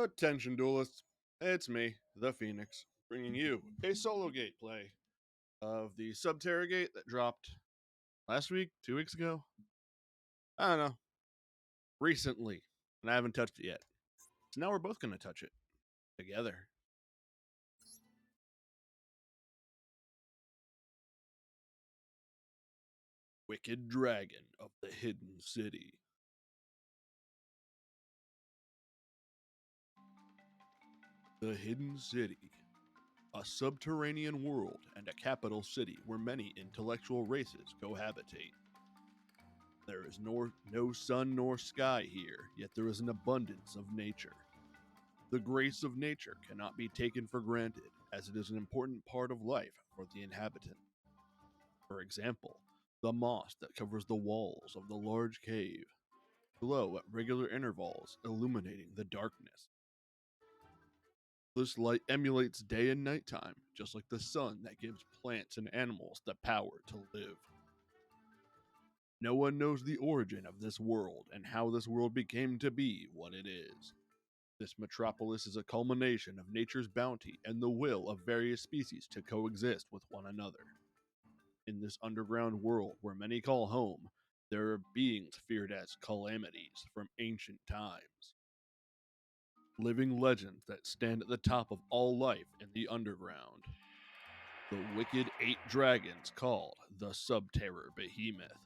Attention, duelists. It's me, the Phoenix, bringing you a solo gate play of the Subterra Gate that dropped last week, 2 weeks ago. I don't know, recently, and I haven't touched it yet. So now we're both going to touch it together. Wicked Dragon of the Hidden City. The Hidden City. A subterranean world and a capital city where many intellectual races cohabitate. There is no sun nor sky here, yet there is an abundance of nature. The grace of nature cannot be taken for granted, as it is an important part of life for the inhabitant. For example, the moss that covers the walls of the large cave glow at regular intervals, illuminating the darkness. This light emulates day and nighttime, just like the sun that gives plants and animals the power to live. No one knows the origin of this world and how this world became to be what it is. This metropolis is a culmination of nature's bounty and the will of various species to coexist with one another. In this underground world where many call home, there are beings feared as calamities from ancient times. Living legends that stand at the top of all life in the underground. The wicked 8 dragons called the Subterror Behemoth.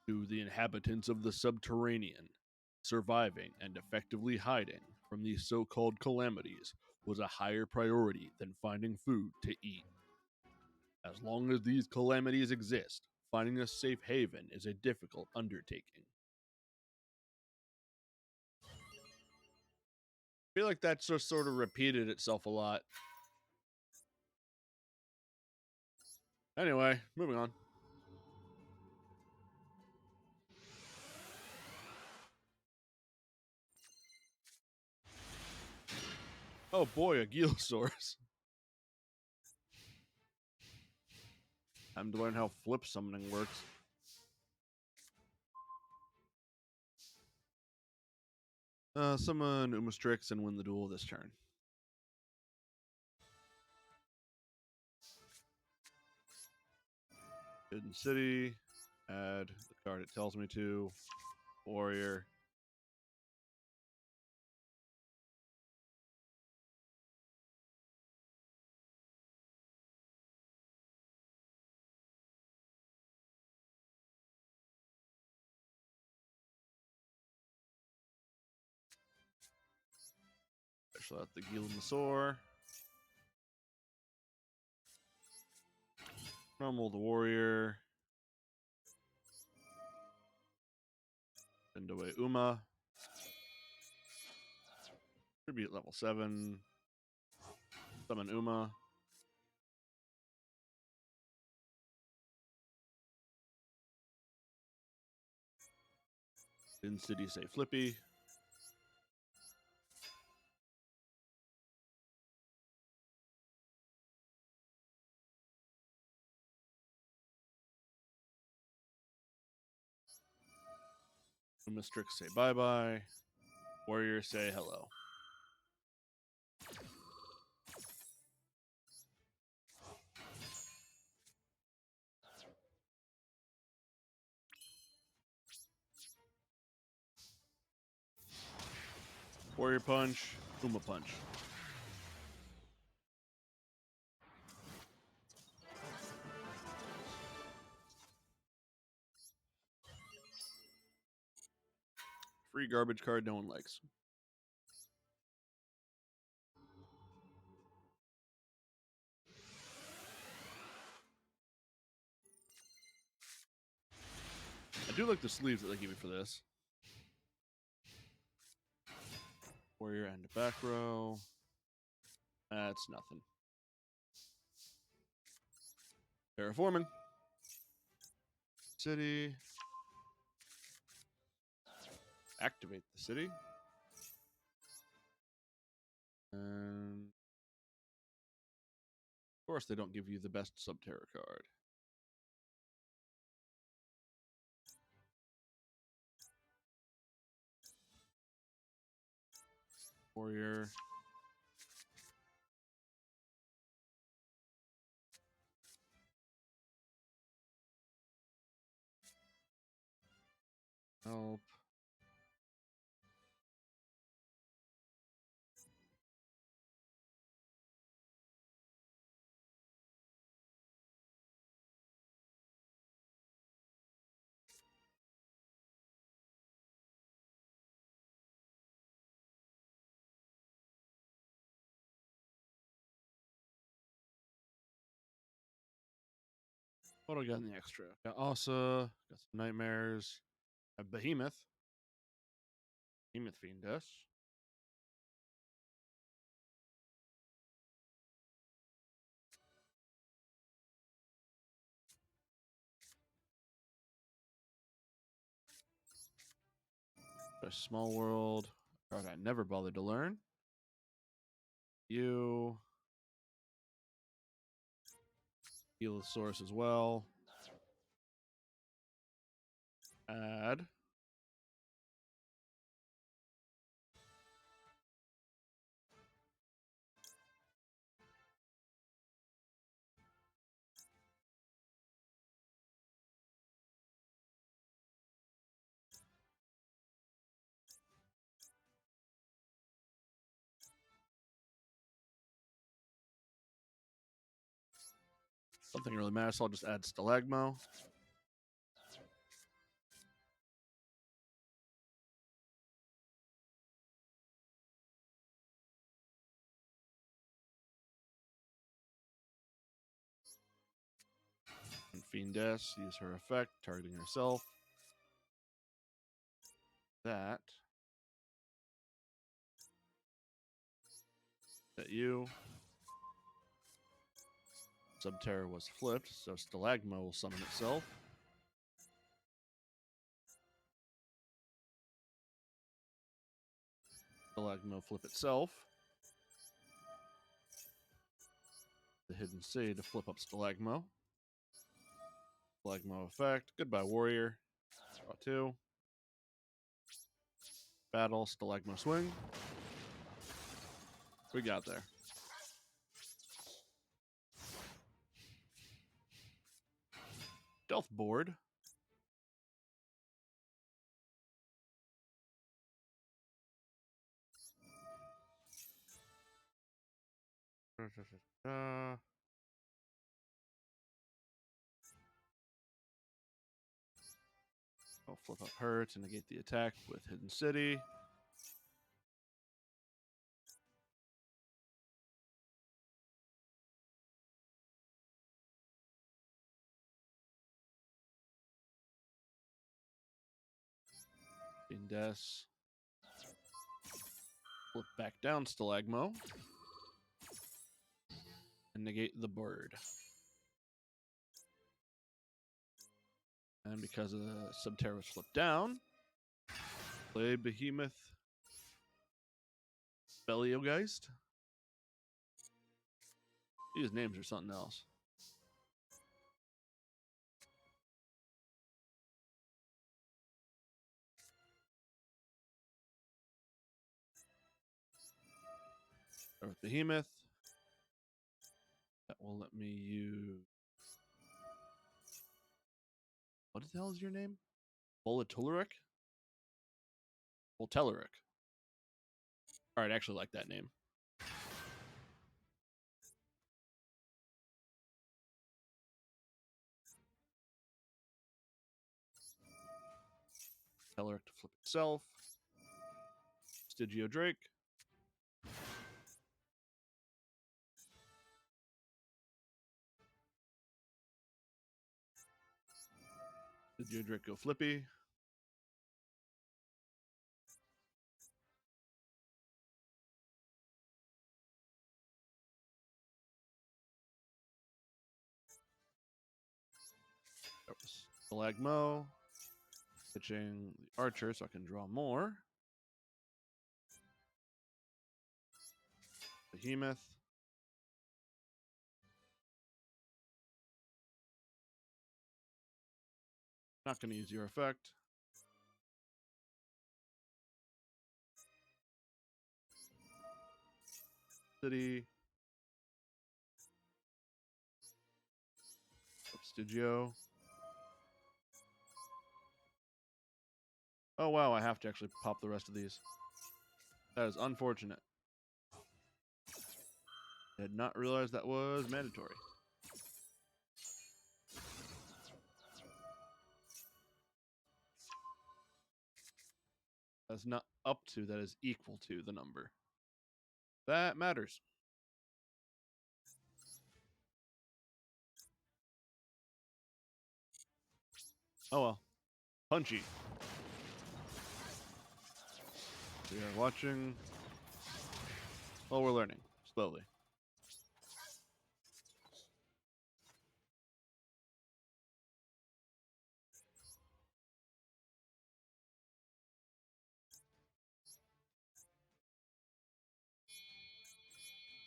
To the inhabitants of the subterranean, surviving and effectively hiding from these so-called calamities was a higher priority than finding food to eat. As long as these calamities exist, finding a safe haven is a difficult undertaking. I feel like that's just sort of repeated itself a lot. Anyway, moving on. Oh boy, a Gilosaurus. Time to learn how flip summoning works. Summon Umastrix and win the duel this turn. Hidden City. Add the card it tells me to. Warrior. Special out the Gilosaur. Rumble the Warrior. Send away Uma. Tribute level 7. Summon Uma. In City say Flippy. Umastrix say bye bye. Warrior say hello. Warrior punch, Uma punch. Free garbage card no one likes. I do like the sleeves that they give me for this. Warrior and a back row. That's nothing. Terraforming. City. Activate the city. And of course they don't give you the best Subterra card. Warrior. Help. What do I got in the extra? Got Asa. Got some Nightmares. A Behemoth. Behemoth Fiendess. A Small World. Card I never bothered to learn. You. Healosaurus as well. Add. Something really matters, so I'll just add Stalagmo. And Fiendess, use her effect, targeting herself. That. That you. Subterra was flipped, so Stalagmo will summon itself. Stalagmo flip itself. The Hidden Sea to flip up Stalagmo. Stalagmo effect. Goodbye, Warrior. Draw 2. Battle, Stalagmo swing. We got there. Stealth board. I'll flip up her to negate the attack with Hidden City. Fiendess. Flip back down Stalagmo. And negate the bird. And because the Subterra was flipped down, play Behemoth Beliogeist. These names are something else. Start with Behemoth. That will let me use. What the hell is your name? Volatularic? Voltelleric. Alright, I actually like that name. Telleric to flip itself. Stygio Drake. Stygio Drake go flippy. Stalagmo. Pitching the Archer so I can draw more. Behemoth. Not going to use your effect. City. Studio. Oh wow, I have to actually pop the rest of these. That is unfortunate. I did not realize that was mandatory. That's not up to, that is equal to the number. That matters. Oh well. Punchy. We are watching. Well, we're learning. Slowly.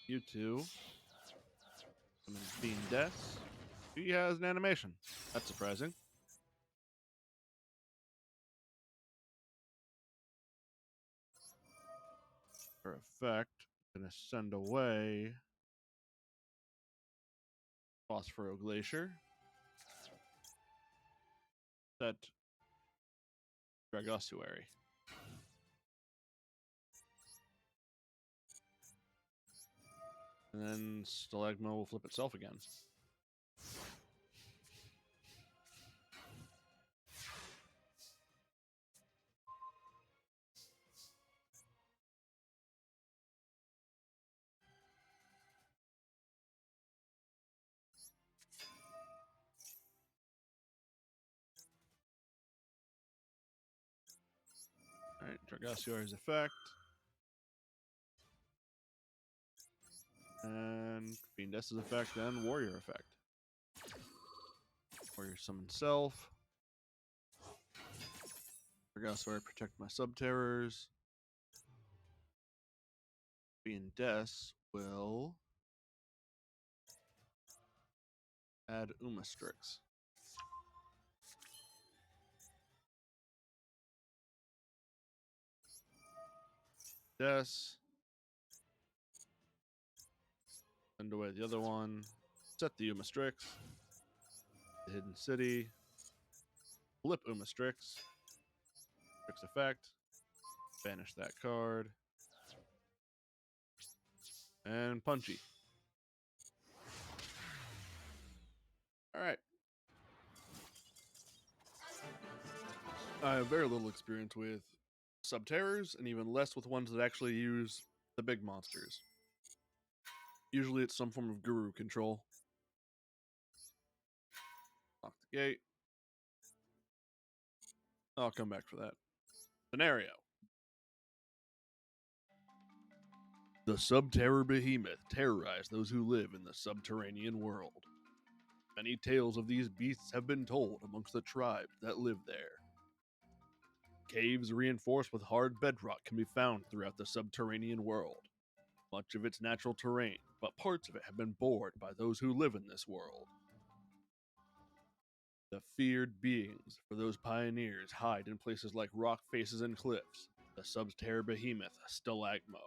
You two. Summon Fiend Des. He has an animation. That's surprising. For effect, I'm gonna send away Phosphoro Glacier. Set Dragossuary. And then Stalagma will flip itself again. Alright, Dragossuary's effect. And Fiendess's effect, and Warrior effect. Warrior summon self. Dragossuary protect my sub-terrors. Fiendess will add Umastrix. Des. Send away the other one. Set the Umastrix. The Hidden City. Flip Umastrix. Strix effect. Banish that card. And Punchy. Alright. I have very little experience with sub-terrors, and even less with ones that actually use the big monsters. Usually it's some form of guru control. Lock the gate. I'll come back for that. Scenario. The sub-terror behemoth terrorized those who live in the subterranean world. Many tales of these beasts have been told amongst the tribes that live there. Caves reinforced with hard bedrock can be found throughout the subterranean world. Much of its natural terrain, but parts of it have been bored by those who live in this world. The feared beings for those pioneers hide in places like rock faces and cliffs, the sub-terror behemoth Stalagmo.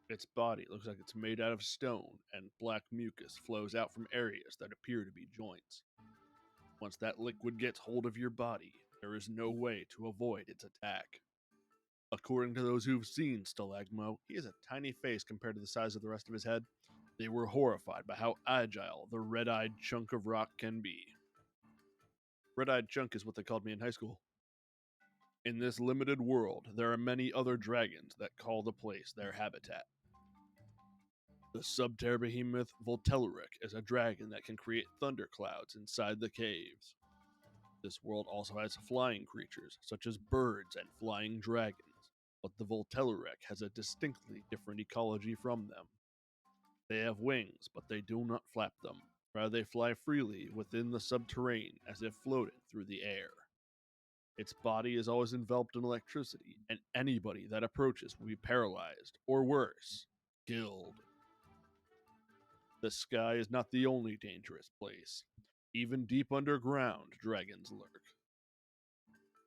Its body looks like it's made out of stone, and black mucus flows out from areas that appear to be joints. Once that liquid gets hold of your body, there is no way to avoid its attack. According to those who've seen Stalagmo, he has a tiny face compared to the size of the rest of his head. They were horrified by how agile the red-eyed chunk of rock can be. Red-eyed chunk is what they called me in high school. In this limited world, there are many other dragons that call the place their habitat. The sub-terror behemoth Voltelleric is a dragon that can create thunderclouds inside the caves. This world also has flying creatures, such as birds and flying dragons, but the Voltelleric has a distinctly different ecology from them. They have wings, but they do not flap them. Rather, they fly freely within the subterranean as if floating through the air. Its body is always enveloped in electricity, and anybody that approaches will be paralyzed, or worse, killed. The sky is not the only dangerous place. Even deep underground, dragons lurk.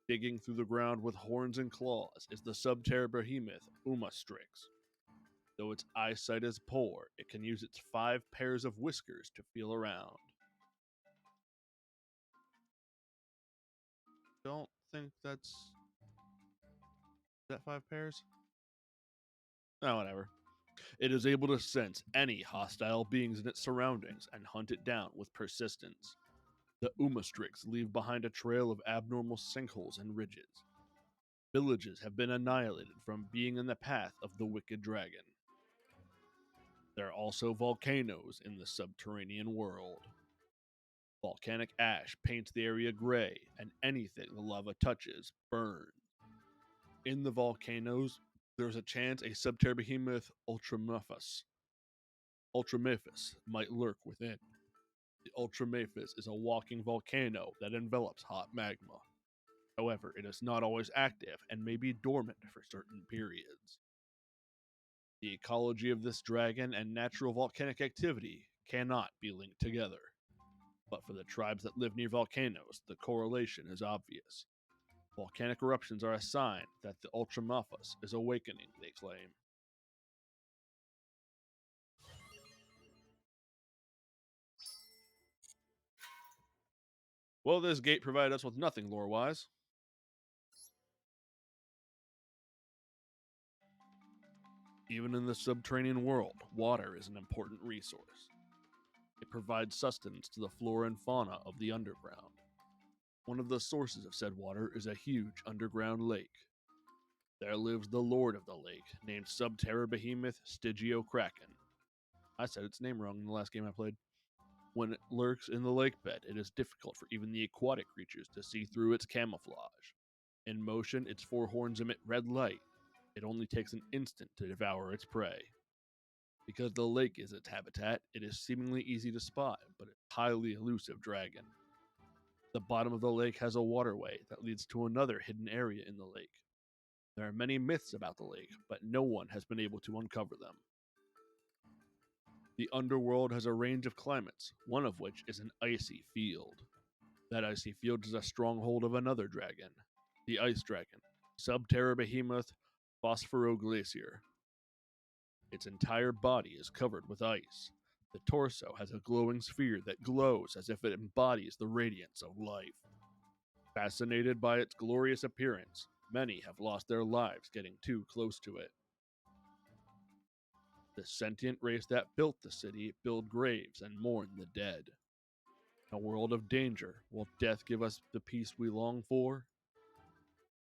Digging through the ground with horns and claws is the sub-terror behemoth Umastrix. Though its eyesight is poor, it can use its 5 pairs of whiskers to feel around. Don't think that's. Is that 5 pairs? Oh, whatever. It is able to sense any hostile beings in its surroundings and hunt it down with persistence. The Umastrix leave behind a trail of abnormal sinkholes and ridges. Villages have been annihilated from being in the path of the wicked dragon. There are also volcanoes in the subterranean world. Volcanic ash paints the area gray, and anything the lava touches burns. In the volcanoes, there's a chance a subterranean behemoth Ultramaphus might lurk within. The Ultramaphus is a walking volcano that envelops hot magma. However, it is not always active and may be dormant for certain periods. The ecology of this dragon and natural volcanic activity cannot be linked together. But for the tribes that live near volcanoes, the correlation is obvious. Volcanic eruptions are a sign that the Ultramaphus is awakening, they claim. Well, this gate provided us with nothing lore-wise. Even in the subterranean world, water is an important resource. It provides sustenance to the flora and fauna of the underground. One of the sources of said water is a huge underground lake. There lives the lord of the lake, named Subterra Behemoth Stygio Kraken. I said its name wrong in the last game I played. When it lurks in the lake bed, it is difficult for even the aquatic creatures to see through its camouflage. In motion, its 4 horns emit red light. It only takes an instant to devour its prey. Because the lake is its habitat, it is seemingly easy to spot, but it's a highly elusive dragon. The bottom of the lake has a waterway that leads to another hidden area in the lake. There are many myths about the lake, but no one has been able to uncover them. The underworld has a range of climates, one of which is an icy field. That icy field is a stronghold of another dragon, the Ice Dragon, Subterra Behemoth Phosphoroglacier. Its entire body is covered with ice. The torso has a glowing sphere that glows as if it embodies the radiance of life. Fascinated by its glorious appearance, many have lost their lives getting too close to it. The sentient race that built the city build graves and mourn the dead. In a world of danger, will death give us the peace we long for?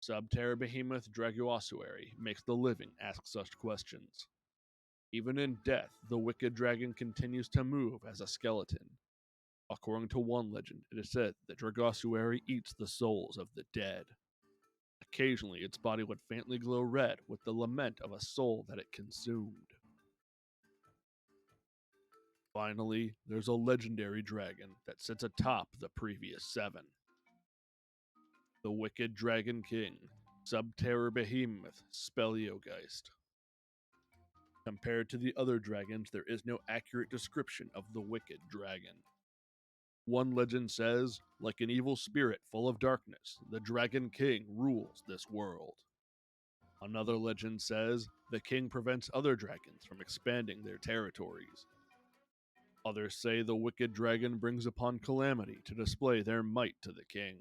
Subterra Behemoth Dragoossuary makes the living ask such questions. Even in death, the wicked dragon continues to move as a skeleton. According to one legend, it is said that Dragossuary eats the souls of the dead. Occasionally, its body would faintly glow red with the lament of a soul that it consumed. Finally, there's a legendary dragon that sits atop the previous 7. The Wicked Dragon King, Subterra Behemoth Speleogeist. Compared to the other dragons, there is no accurate description of the Wicked Dragon. One legend says, like an evil spirit full of darkness, the Dragon King rules this world. Another legend says, the king prevents other dragons from expanding their territories. Others say the wicked dragon brings upon calamity to display their might to the king.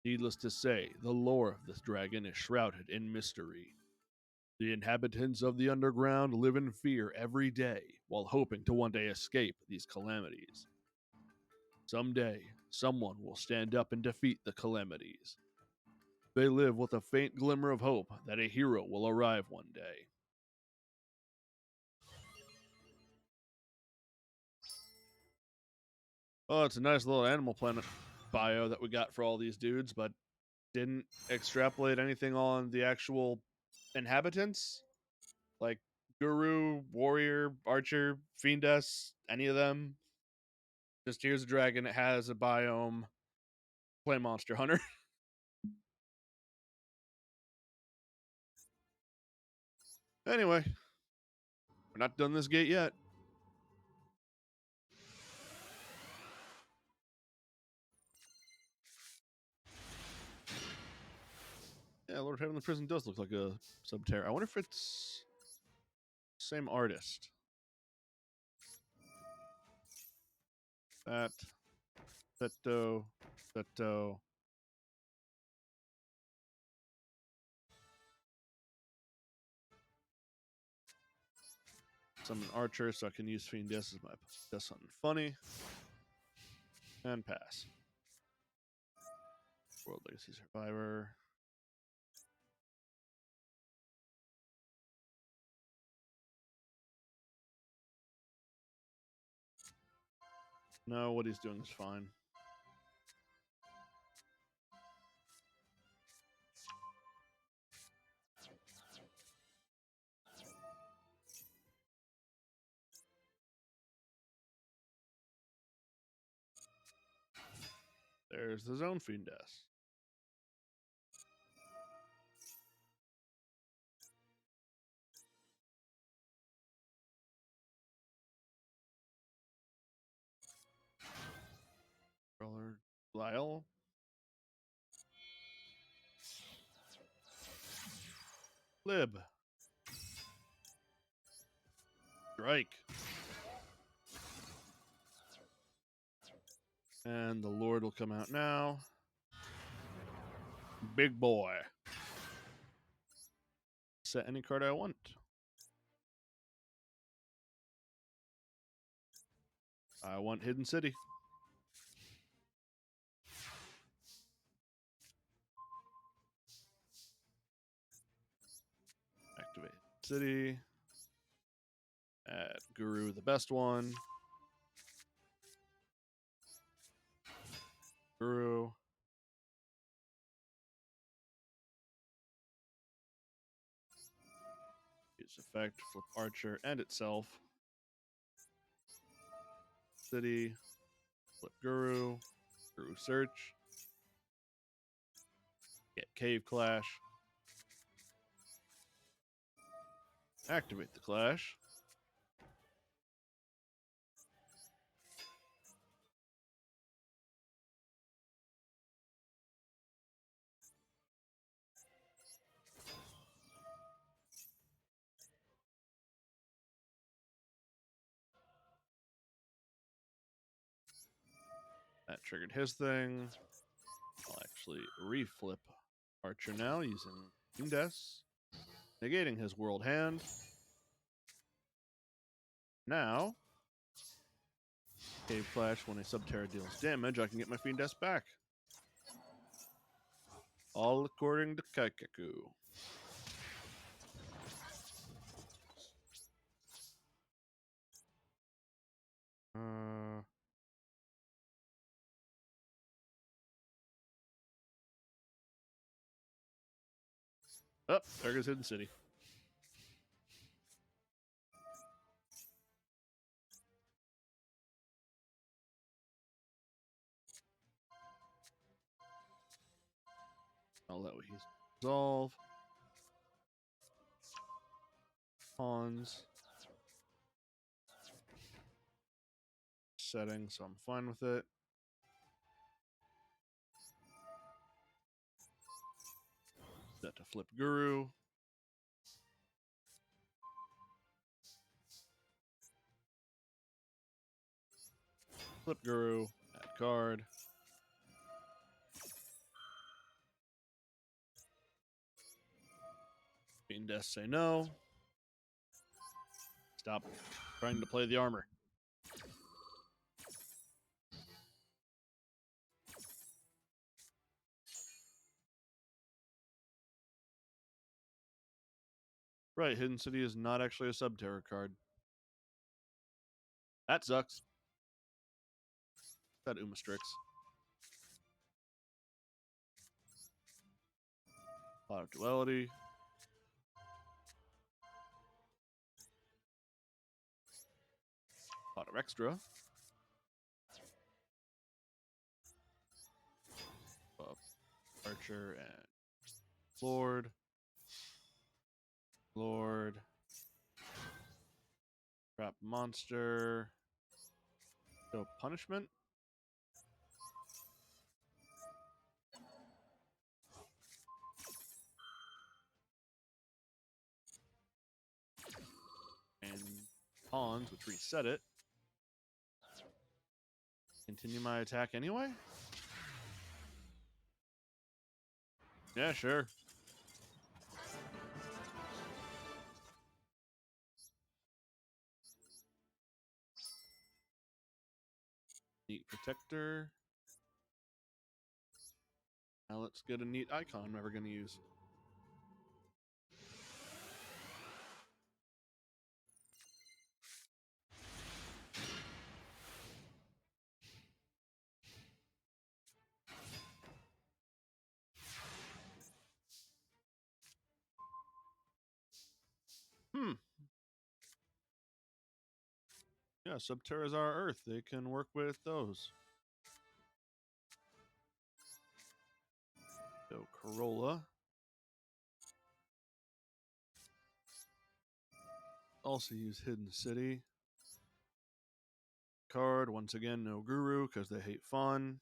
Needless to say, the lore of this dragon is shrouded in mystery. The inhabitants of the underground live in fear every day while hoping to one day escape these calamities. Someday, someone will stand up and defeat the calamities. They live with a faint glimmer of hope that a hero will arrive one day. Oh, it's a nice little Animal Planet bio that we got for all these dudes, but didn't extrapolate anything on the actual inhabitants. Like Guru, Warrior, Archer, Fiendess, any of them. Just here's a dragon, it has a biome, play Monster Hunter. Anyway, we're not done this gate yet. Yeah, Lord Lord Heavenly Prison does look like a Subterra. I wonder if it's same artist. That, that. Summon Archer so I can use Fiend Death as my does something funny. And pass. World Legacy Survivor. No, what he's doing is fine. There's the Zone Fiend Death. Roller Lyle. Lib. Strike. And the Lord will come out now. Big boy. Set any card I want. I want Hidden City. Activate City. Add Guru, the best one. Guru. Use effect, flip Archer and itself. City. Flip Guru. Guru Search. Get Cave Clash. Activate the Clash. That triggered his thing. I'll actually reflip Archer now using Indes, negating his World Hand. Now, Cave Flash, when a Subterra deals damage, I can get my Fiend Death back. All according to Kaikaku. Oh, there goes Hidden City. I'll let he's resolve. Pawns. Setting, so I'm fine with it. Set to flip Guru. Flip Guru. Add card. Fiend Death say no. Stop trying to play the armor. Right, Hidden City is not actually a Subterra card. That sucks. That Umastrix. Pot of Duality. Pot of Extra. Archer and Lord. Lord. Trap Monster. So Punishment. icons, which reset it. Continue my attack anyway? Yeah, sure. Neat protector. Now let's get a neat icon I'm never going to use. Yeah, Subterras are Earth. They can work with those. So, Corolla. Also use Hidden City. Card, once again, no Guru, because they hate fun.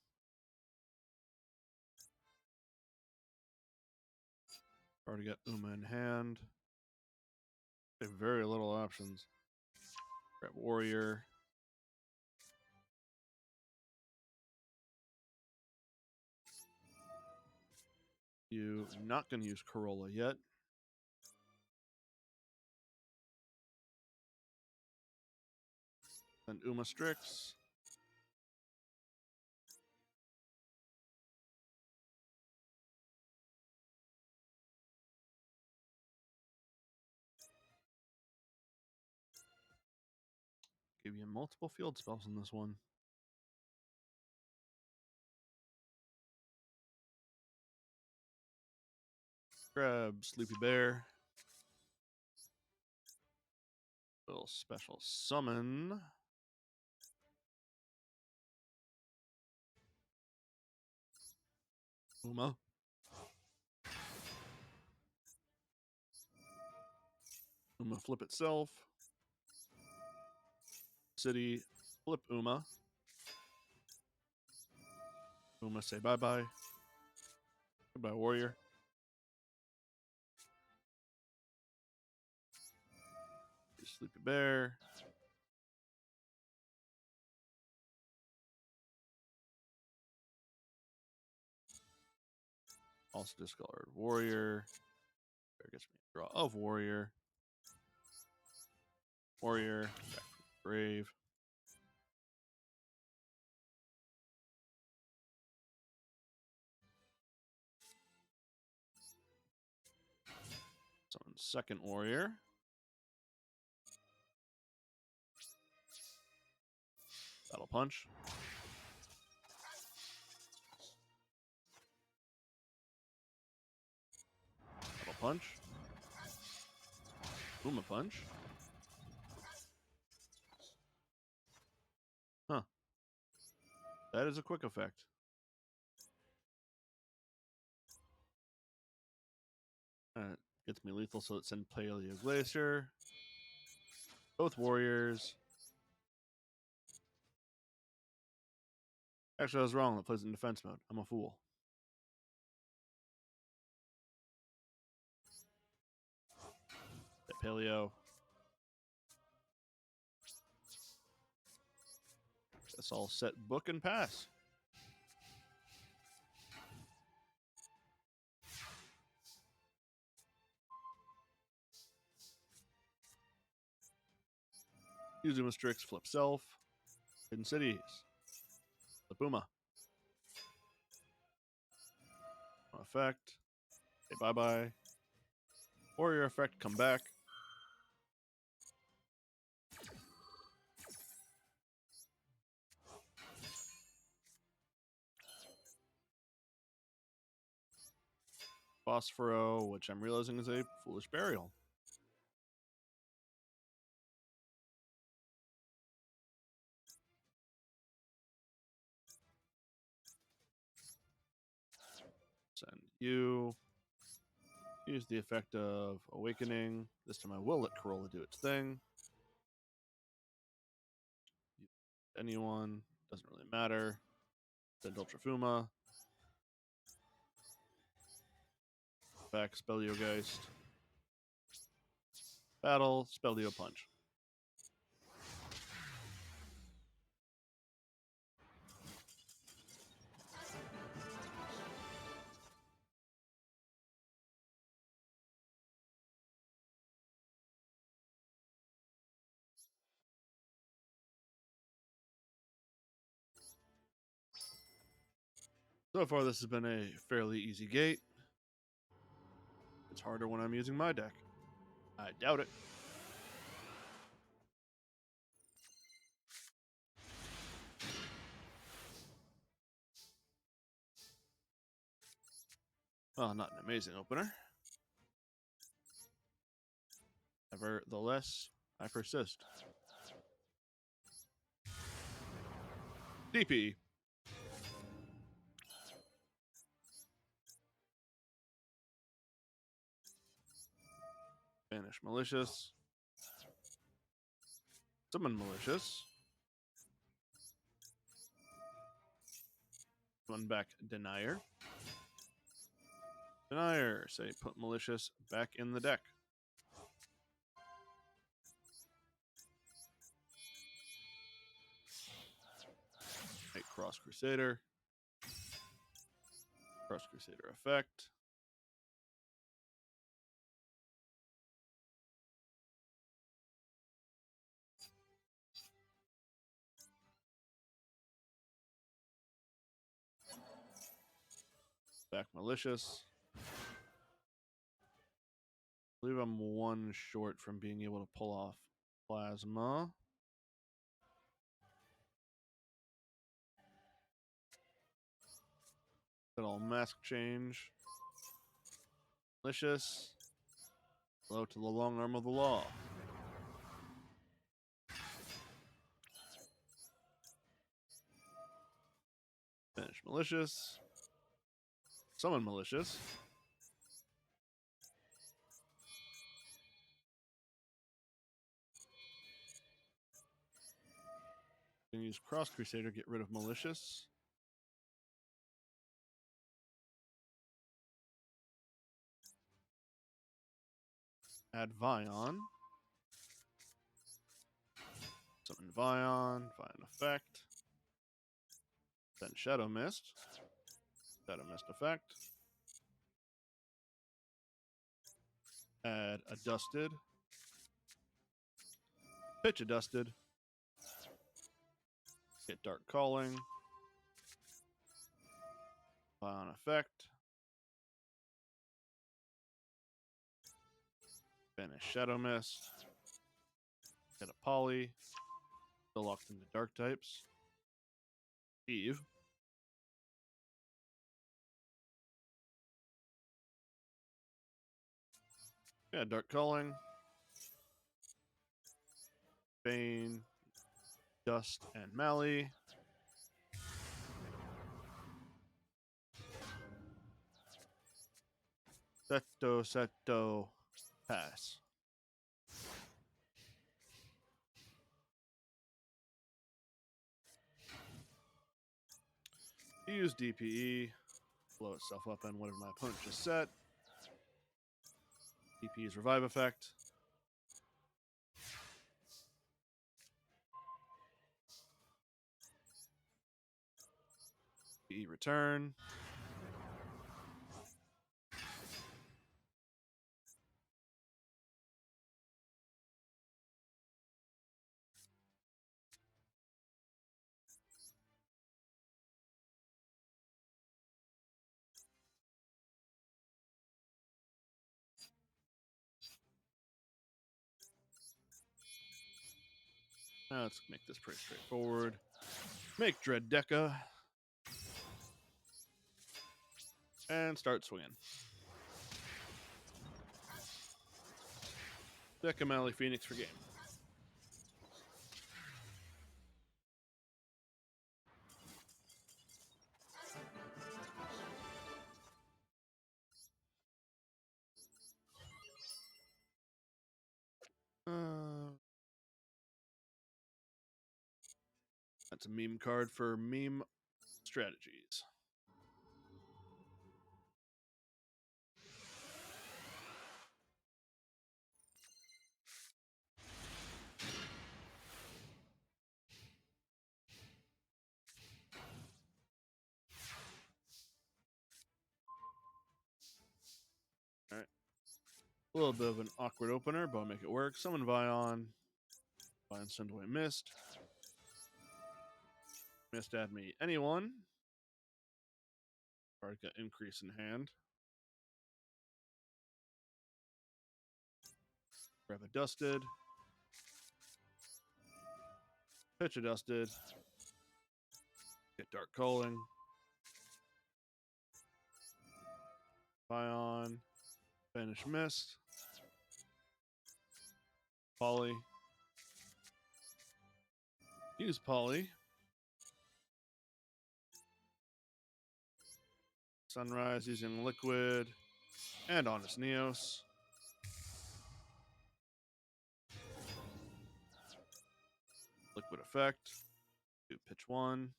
Already got Uma in hand. They have very little options. Grab Warrior. You're not going to use Corolla yet. Then Uma Strix. Give you multiple field spells in this one. Grab Sleepy Bear. Little special summon. Uma. Uma flip itself. City, flip Uma. Uma say bye-bye. Goodbye, Warrior. Sleepy Bear. Also discard Warrior. Bear gets me a draw of Warrior. Warrior. Back from the grave. Summon second Warrior. Battle Punch. Battle Punch. Uma Punch. Huh. That is a quick effect. Gets me lethal, so let's send Paleo Glacier. Both Warriors. Actually, I was wrong. That plays in defense mode. I'm a fool. Paleo. That's all set, book, and pass. Use Uma Strix, flip self. Hidden Cities. Flip Uma. Effect. Say bye-bye. Warrior effect, come back. Phosphoro, which I'm realizing is a foolish burial. Send you. Use the effect of Awakening. This time I will let Corolla do its thing. Anyone. Doesn't really matter. Send Ultrafuma. Back Speleogeist. Battle, Speleo Punch. So far, this has been a fairly easy gate. It's harder when I'm using my deck. I doubt it. Well, not an amazing opener. Nevertheless, I persist. DP. Banish Malicious. Summon Malicious. One back Denier. Denier. Say put Malicious back in the deck. Make Cross Crusader. Cross Crusader effect. Back Malicious. I believe I'm one short from being able to pull off Plasma. Little mask change. Malicious. Hello to the long arm of the law. Finish Malicious. Summon Malicious. Can use Cross Crusader, get rid of Malicious. Add Vion. Summon Vion. Vion effect. Then Shadow Mist. Shadow Mist effect. Add a Dusted. Pitch a Dusted. Get Dark Calling. Vion effect. Banish Shadow Mist. Get a Poly. Still locked into Dark types. Eve. Yeah, Dark Calling. Bane. Dust and Mally. Seto. Pass. Use DPE. Blow itself up on whatever my opponent just set. DPE's revive effect. DPE return. Now let's make this pretty straightforward. Make Dread Deca. And start swinging. Deca Mally Phoenix for game. That's a meme card for meme strategies. Alright. A little bit of an awkward opener, but I'll make it work. Summon Vion. Vion send away Mist. Mist add me anyone. Already got increase in hand. Grab a dusted. Pitch a dusted. Get dark calling. Bion. Banish mist. Poly. Use Poly. Sunrise using Liquid and Honest Neos. Liquid effect. Do pitch one.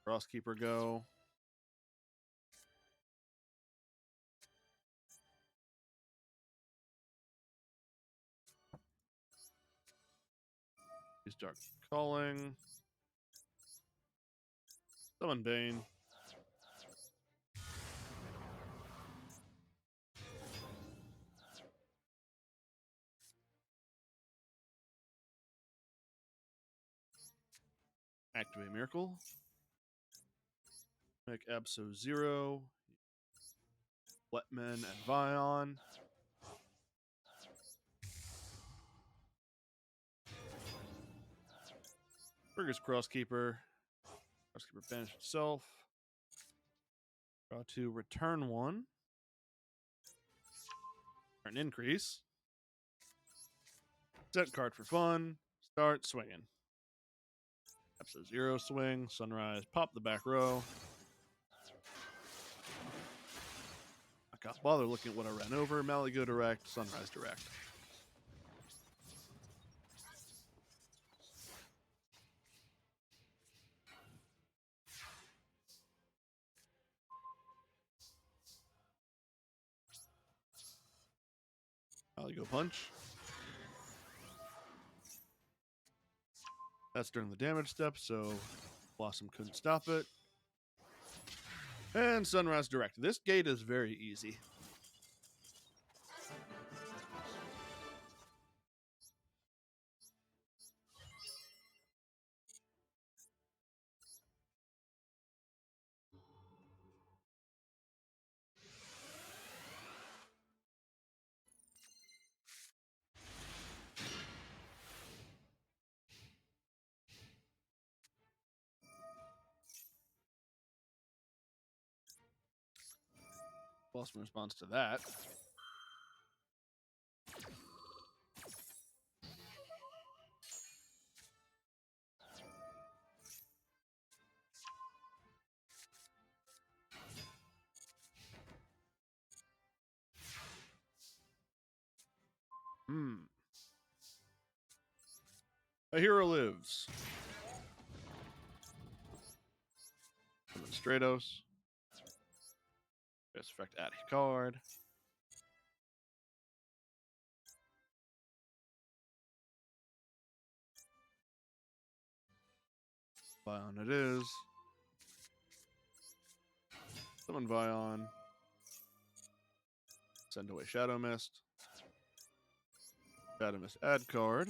Crosskeeper go. Use Dark Calling. Summon Bane. Activate Miracle. Make Absol 0. Wetman and Vion. Burgers Crosskeeper. Crosskeeper banish itself. Draw 2, return 1. Turn increase. Set card for fun. Start swinging. Absol 0 swing. Sunrise. Pop the back row. I can't bother looking at what I ran over. Maligo direct. Sunrise direct. Maligo punch. That's during the damage step, so Blossom couldn't stop it. And Sunrise direct. This gate is very easy. Blossom responds to that. A hero lives. Summon Stratos. Best effect, add a card. Vion it is. Summon Vion. Send away Shadow Mist. Shadow Mist add card.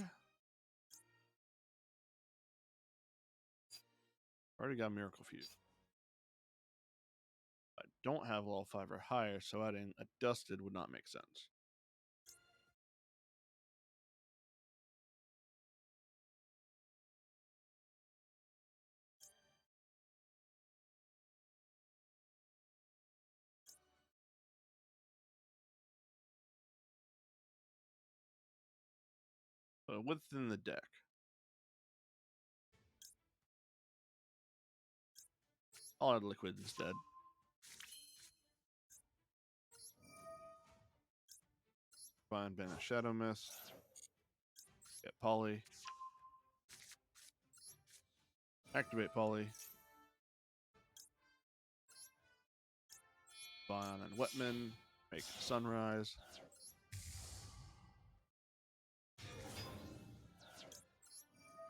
Already got Miracle Fuse. I don't have level 5 or higher, so adding a Dusted would not make sense. Within the deck. I'll add Liquid instead. Find Banish Shadow Mist. Get Poly. Activate Poly. Vion and Wetman. Make Sunrise.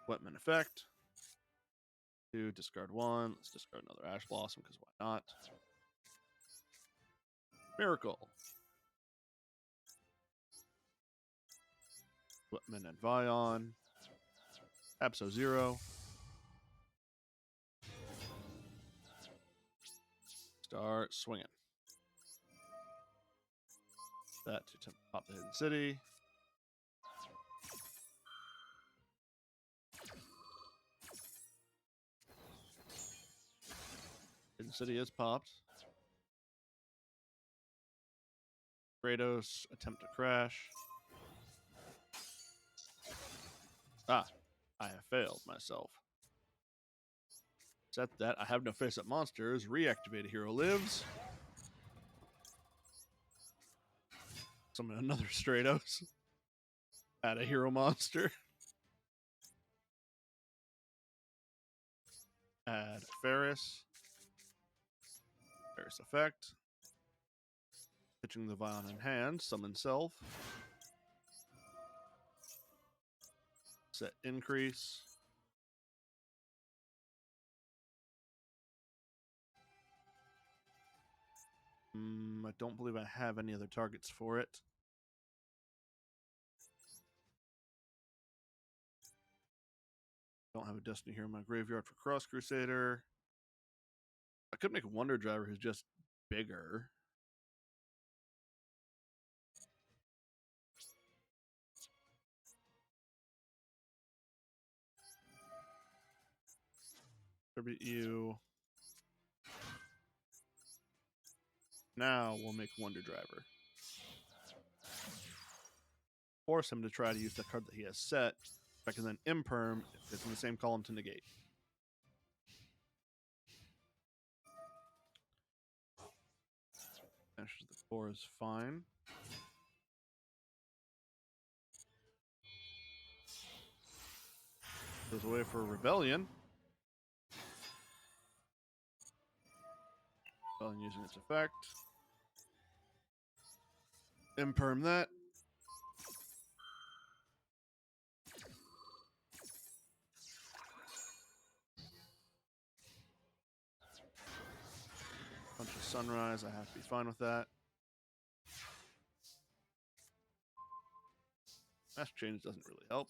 Wetman effect. 2, discard 1. Let's discard another Ash Blossom, because why not? Miracle. Whitman and Vion. Abso Zero. Start swinging. That to pop the Hidden City. Hidden City is popped. Kratos, attempt to crash. Ah, I have failed myself. Set that. I have no face-up monsters. Reactivate a hero lives. Summon another Stratos. Add a hero monster. Add Ferris. Ferris effect. Pitching the Vion in hand. Summon self. Set increase. I don't believe I have any other targets for it. Don't have a Destiny here in my graveyard for Cross Crusader. I could make a Wonder Driver who's just bigger. Tribute you. Now we'll make Wonder Driver. Force him to try to use the card that he has set. I can then imperm if it's in the same column to negate. Ashes the core is fine. Goes away for Rebellion. Rebellion using its effect. Imperm that. Bunch of Sunrise. I have to be fine with that. Mask Change doesn't really help.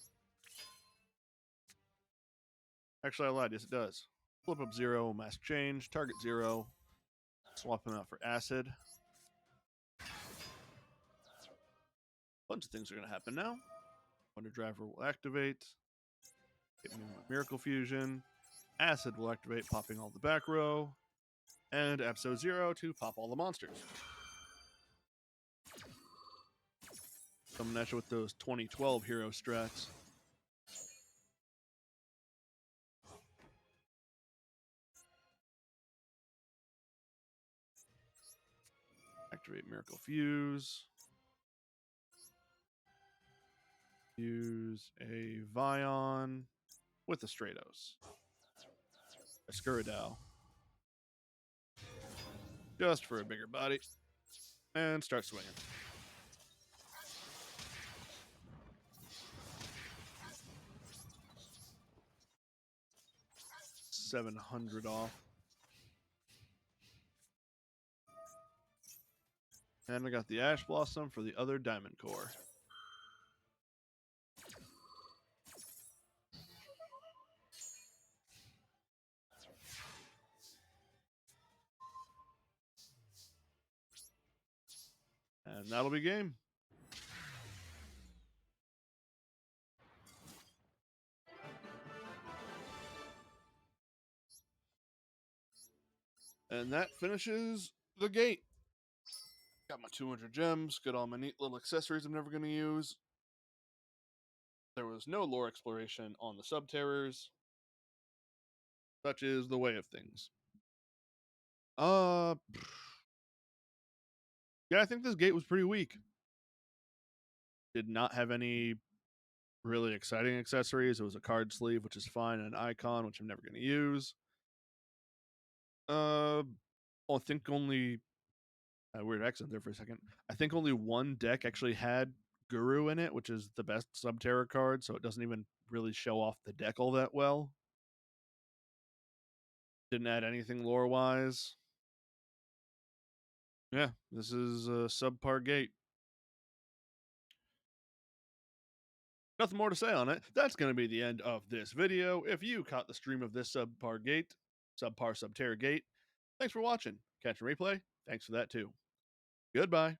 Actually, I lied. Yes, it does. Flip up 0, Mask Change, target 0. Swap him out for Acid. Bunch of things are going to happen now. Wonder Driver will activate. Get me Miracle Fusion. Acid will activate, popping all the back row. And Abso 0 to pop all the monsters. Coming at you with those 2012 hero strats. Activate Miracle Fuse. Use a Vion with a Stratos. A Skuridao. Just for a bigger body. And start swinging. $700 off. And we got the Ash Blossom for the other Diamond Core. And that'll be game. And that finishes the gate. Got my 200 gems, got all my neat little accessories I'm never going to use. There was no lore exploration on the Subterrors. Such is the way of things. Yeah, I think this gate was pretty weak. Did not have any really exciting accessories. It was a card sleeve, which is fine, and an icon, which I'm never going to use. I think only weird accent there for a second. I think only one deck actually had Guru in it, which is the best Subterror card, so it doesn't even really show off the deck all that well. Didn't add anything lore-wise. Yeah, this is a subpar gate. Nothing more to say on it. That's going to be the end of this video. If you caught the stream of this subpar subterra gate, thanks for watching. Catch a replay. Thanks for that too. Goodbye.